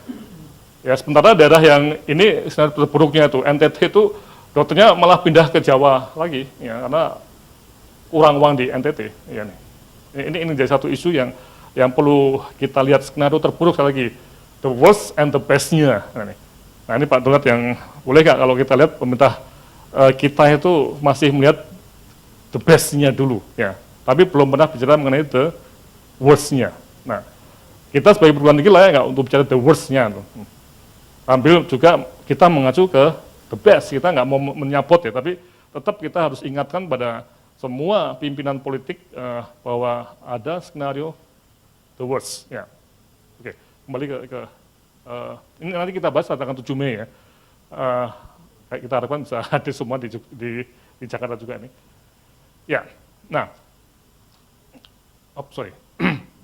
Ya sementara daerah yang ini skenario terburuknya itu NTT itu dokternya malah pindah ke Jawa lagi ya, karena kurang uang di NTT ya nih. Ini jadi satu isu yang perlu kita lihat, skenario terburuk sekali lagi, the worst and the best-nya. Nah ini Pak Donat, yang boleh nggak kalau kita lihat pemerintah kita itu masih melihat the best-nya dulu ya, tapi belum pernah bicara mengenai the worst-nya. Nah kita sebagai perguruan tinggi layak nggak untuk bicara the worst-nya? Ambil juga kita mengacu ke the best, kita nggak mau menyabot ya, tapi tetap kita harus ingatkan pada semua pimpinan politik bahwa ada skenario the worst. Ya. Oke, kembali ke ini nanti kita bahas tanggal 7 Mei ya. Kita harapkan bisa hadir semua di Jakarta juga nih. Ya, nah,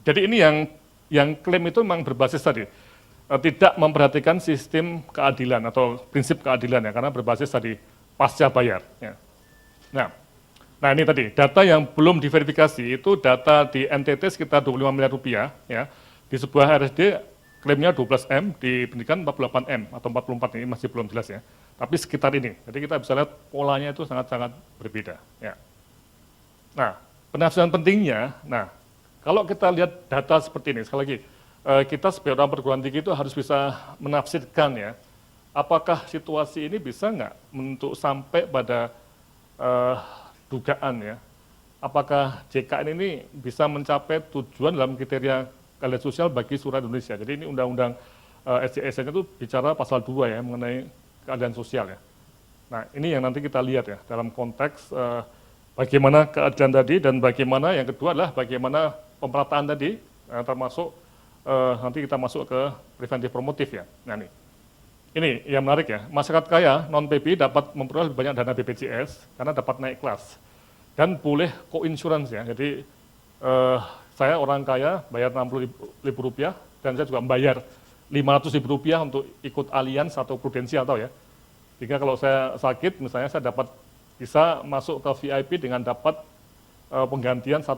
jadi ini yang klaim itu memang berbasis tadi, tidak memperhatikan sistem keadilan atau prinsip keadilan ya, karena berbasis tadi pasca bayar. Ya. Nah ini tadi, data yang belum diverifikasi itu data di NTT sekitar 25 miliar rupiah, ya. Di sebuah RSD klaimnya 12M, di pendidikan 48M atau 44, ini masih belum jelas ya. Tapi sekitar ini, jadi kita bisa lihat polanya itu sangat-sangat berbeda. Ya. Nah, penafsiran pentingnya, kalau kita lihat data seperti ini, sekali lagi, kita sebagai orang perguruan tinggi itu harus bisa menafsirkan ya, apakah situasi ini bisa nggak untuk sampai pada dugaan ya, apakah JKN ini bisa mencapai tujuan dalam kriteria keadilan sosial bagi seluruh Indonesia. Jadi ini undang-undang SJSN itu bicara pasal 2 ya, mengenai keadilan sosial ya. Nah, ini yang nanti kita lihat ya dalam konteks bagaimana keadilan tadi dan bagaimana yang kedua adalah bagaimana pemerataan tadi termasuk nanti kita masuk ke preventif promotif ya. Nah, ini yang menarik ya, masyarakat kaya non-PBI dapat memperoleh lebih banyak dana BPJS karena dapat naik kelas dan boleh co-insurance ya. Jadi saya orang kaya bayar Rp60.000 dan saya juga membayar Rp500.000 untuk ikut Allianz atau Prudensial tahu ya. Jika kalau saya sakit misalnya saya dapat bisa masuk ke VIP dengan dapat penggantian 1,5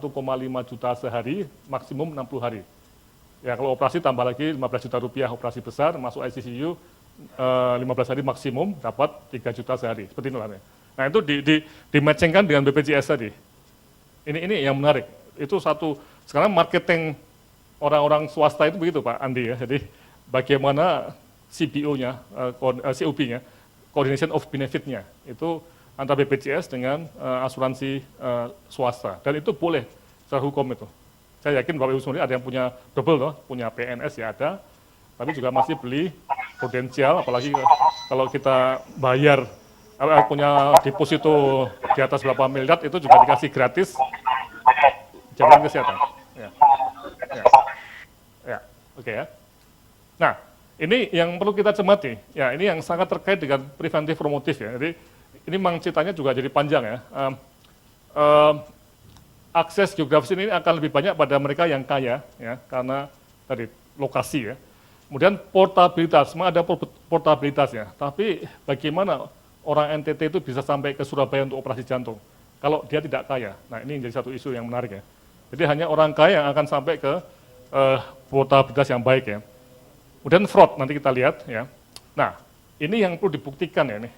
juta sehari maksimum 60 hari. Ya kalau operasi tambah lagi Rp15 juta operasi besar masuk ICU 15 hari maksimum dapat 3 juta sehari seperti itu. Nah itu di-matchingkan dengan BPJS tadi. Ini yang menarik. Itu satu sekarang marketing orang-orang swasta itu begitu Pak Andi ya. Jadi bagaimana CBO-nya, COB-nya, Coordination of Benefit-nya itu antara BPJS dengan asuransi swasta dan itu boleh secara hukum itu. Saya yakin Bapak Ibu semua ada yang punya double loh, punya PNS ya ada, tapi juga masih beli prudensial, apalagi kalau kita bayar punya deposito di atas berapa miliar itu juga dikasih gratis jaminan kesehatan. Ya. Oke ya. Nah, ini yang perlu kita cermati. Ya, ini yang sangat terkait dengan preventif promotif ya. Jadi ini memang ceritanya juga jadi panjang ya. Akses geografis ini akan lebih banyak pada mereka yang kaya ya, karena tadi lokasi ya. Kemudian portabilitas, memang ada portabilitas ya. Tapi bagaimana orang NTT itu bisa sampai ke Surabaya untuk operasi jantung kalau dia tidak kaya? Nah, ini menjadi satu isu yang menarik ya. Jadi hanya orang kaya yang akan sampai ke portabilitas yang baik ya. Kemudian fraud nanti kita lihat ya. Nah, ini yang perlu dibuktikan ya nih.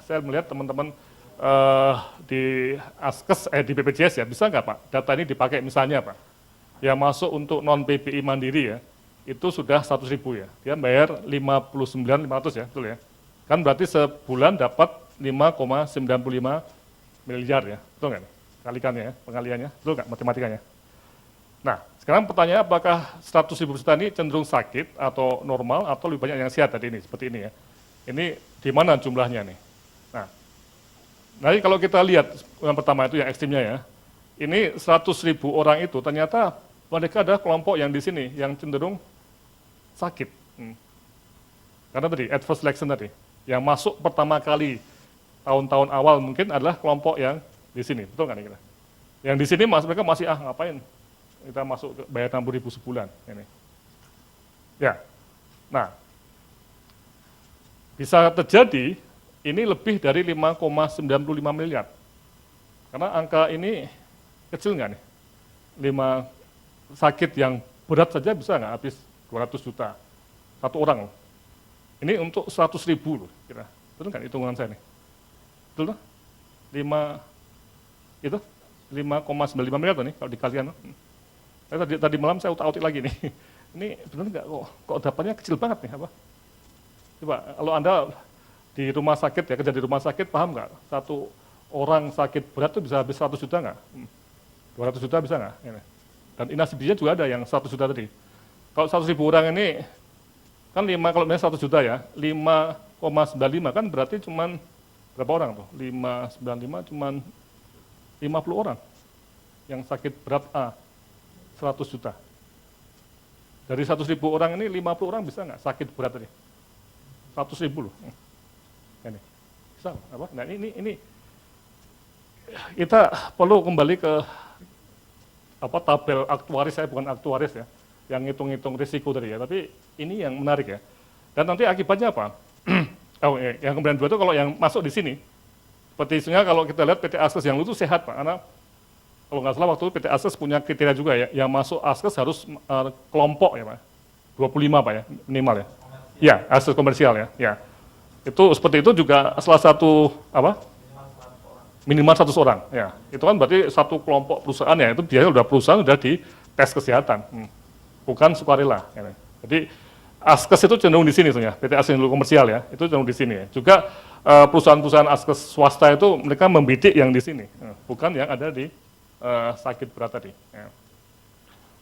Saya melihat teman-teman di Askes di BPJS ya, bisa nggak Pak data ini dipakai misalnya Pak? Yang masuk untuk non PBI mandiri ya, itu sudah 100.000 ya. Dia bayar 59.500 ya, betul ya. Kan berarti sebulan dapat 5,95 miliar ya, betul nggak? Kalikannya ya, pengaliannya, betul nggak matematikanya? Nah, sekarang pertanyaan apakah 100.000 peserta ini cenderung sakit atau normal atau lebih banyak yang sehat tadi ini, seperti ini ya. Ini di mana jumlahnya nih? Nah, nanti kalau kita lihat yang pertama itu yang ekstrimnya ya, ini 100.000 orang itu ternyata mereka ada kelompok yang di sini yang cenderung sakit. Karena tadi adverse selection tadi, yang masuk pertama kali tahun-tahun awal mungkin adalah kelompok yang di sini, betul nggak nih kita? Yang di sini mereka masih ngapain? Kita masuk ke bayar 60.000 sebulan ini. Ya. Nah, bisa terjadi ini lebih dari 5,95 miliar. Karena angka ini kecil nggak nih? 5 sakit yang berat saja bisa nggak habis 200 juta satu orang loh. Ini untuk 100.000 loh kira. Betul nggak hitungan saya nih? Betul loh? 5,95 miliar tuh nih kalau dikalikan. Tadi malam saya utak-utik lagi nih. Ini benar nggak kok dapatnya kecil banget nih apa? Coba kalau Anda di rumah sakit ya, kerja di rumah sakit paham nggak? Satu orang sakit berat tuh bisa habis 100 juta nggak? 200 juta bisa nggak? Dan inasibinya juga ada yang 100 juta tadi. Kalau 100.000 orang ini kan kalau misalnya 100 juta ya, 5,95 kan berarti cuman berapa orang tuh? 5,95 cuman 50 orang yang sakit berat A. 100 juta. Dari 100.000 orang ini 50 orang bisa nggak sakit berat tadi? 100.000 loh. Ini bisa apa? Nah ini kita perlu kembali ke tabel aktuaris, saya bukan aktuaris ya, yang ngitung-ngitung risiko tadi ya. Tapi ini yang menarik ya. Dan nanti akibatnya apa? Yang kemudian dua itu kalau yang masuk di sini, seperti isunya kalau kita lihat PT Askes yang itu sehat Pak, karena kalau nggak salah waktu itu PT Askes punya kriteria juga ya, yang masuk Askes harus kelompok ya Pak, 25 Pak ya, minimal ya. Ya, Askes komersial ya. Ya. Itu seperti itu juga salah satu minimal 100 orang ya. Itu kan berarti satu kelompok perusahaan ya, itu biasanya udah perusahaan udah di tes kesehatan. Bukan sukarela ya. Jadi Askes itu cenderung di sini tuh ya, PT Askes komersial ya, itu cenderung di sini ya. Juga perusahaan-perusahaan Askes swasta itu mereka membidik yang di sini, bukan yang ada di sakit berat tadi. Ya.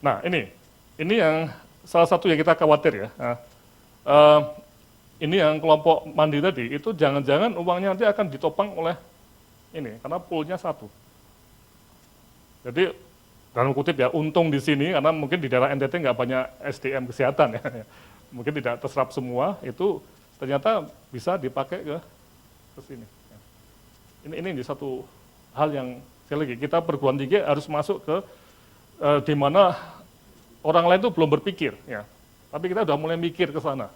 Nah ini yang salah satu yang kita khawatir ya. ini yang kelompok mandi tadi, itu jangan-jangan uangnya nanti akan ditopang oleh ini, karena poolnya satu. Jadi, dalam kutip ya, untung di sini, karena mungkin di daerah NTT nggak banyak SDM kesehatan ya. Mungkin tidak terserap semua, itu ternyata bisa dipakai ke sini. Ini satu hal yang, sekali lagi, kita perguruan tinggi harus masuk ke di mana orang lain itu belum berpikir, ya. Tapi kita udah mulai mikir ke sana.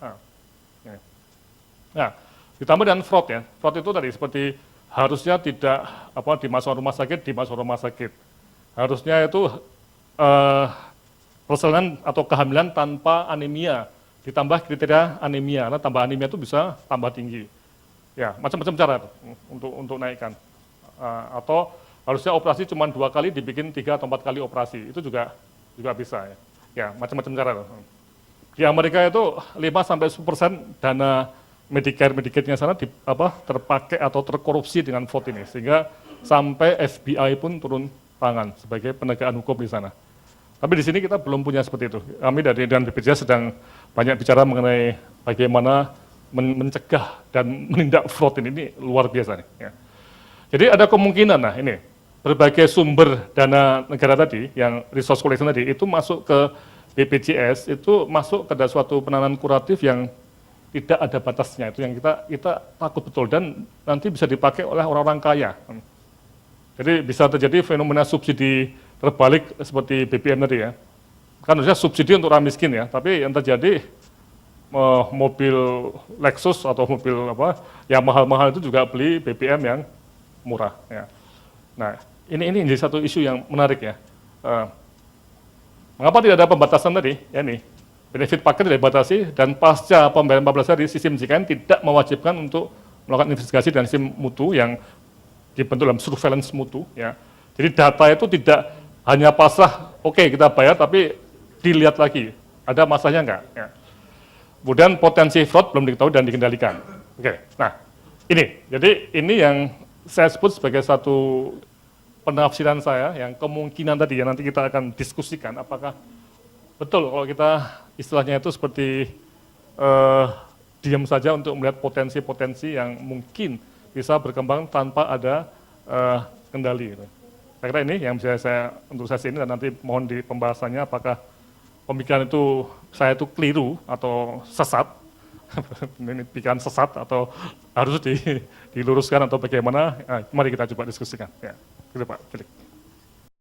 Nah, ditambah dengan fraud ya. Fraud itu tadi seperti harusnya tidak dimasukkan rumah sakit. Harusnya itu persalinan atau kehamilan tanpa anemia, ditambah kriteria anemia, karena tambah anemia itu bisa tambah tinggi. Ya, macam-macam cara itu untuk naikkan. Atau harusnya operasi cuma 2 kali, dibikin 3 atau 4 kali operasi, itu juga bisa ya. Ya, macam-macam cara itu. Di Amerika itu 5-10% dana Medicare-nya sana terpakai atau terkorupsi dengan fraud ini, sehingga sampai FBI pun turun tangan sebagai penegakan hukum di sana. Tapi di sini kita belum punya seperti itu. Kami dengan BPJS sedang banyak bicara mengenai bagaimana mencegah dan menindak fraud ini luar biasa nih. Ya. Jadi ada kemungkinan, nah ini berbagai sumber dana negara tadi, yang resource collection tadi, itu masuk ke BPJS, itu masuk ke suatu penanganan kuratif yang tidak ada batasnya, itu yang kita takut betul, dan nanti bisa dipakai oleh orang-orang kaya. Jadi bisa terjadi fenomena subsidi terbalik seperti BBM tadi ya. Kan harusnya subsidi untuk orang miskin ya, tapi yang terjadi mobil Lexus atau mobil yang mahal-mahal itu juga beli BBM yang murah ya. Nah, ini jadi satu isu yang menarik ya. Mengapa tidak ada pembatasan tadi? Ya nih, benefit paket tidak dibatasi, dan pasca pembayaran 14 hari, sistem JKN tidak mewajibkan untuk melakukan investigasi dan sistem mutu yang dibentuk dalam surveillance mutu. Ya. Jadi data itu tidak hanya pasrah, oke, kita bayar, tapi dilihat lagi, ada masalahnya enggak. Ya. Kemudian potensi fraud belum diketahui dan dikendalikan. Oke, nah jadi ini yang saya sebut sebagai satu penafsiran saya, yang kemungkinan tadi ya nanti kita akan diskusikan apakah betul kalau kita istilahnya itu seperti diam saja untuk melihat potensi-potensi yang mungkin bisa berkembang tanpa ada kendali. Saya kira ini yang bisa saya untuk sesi ini, dan nanti mohon di pembahasannya apakah pemikiran itu saya itu keliru atau sesat, ini pikiran sesat atau harus diluruskan atau bagaimana, mari kita coba diskusikan. Ya. Gitu Pak Felix.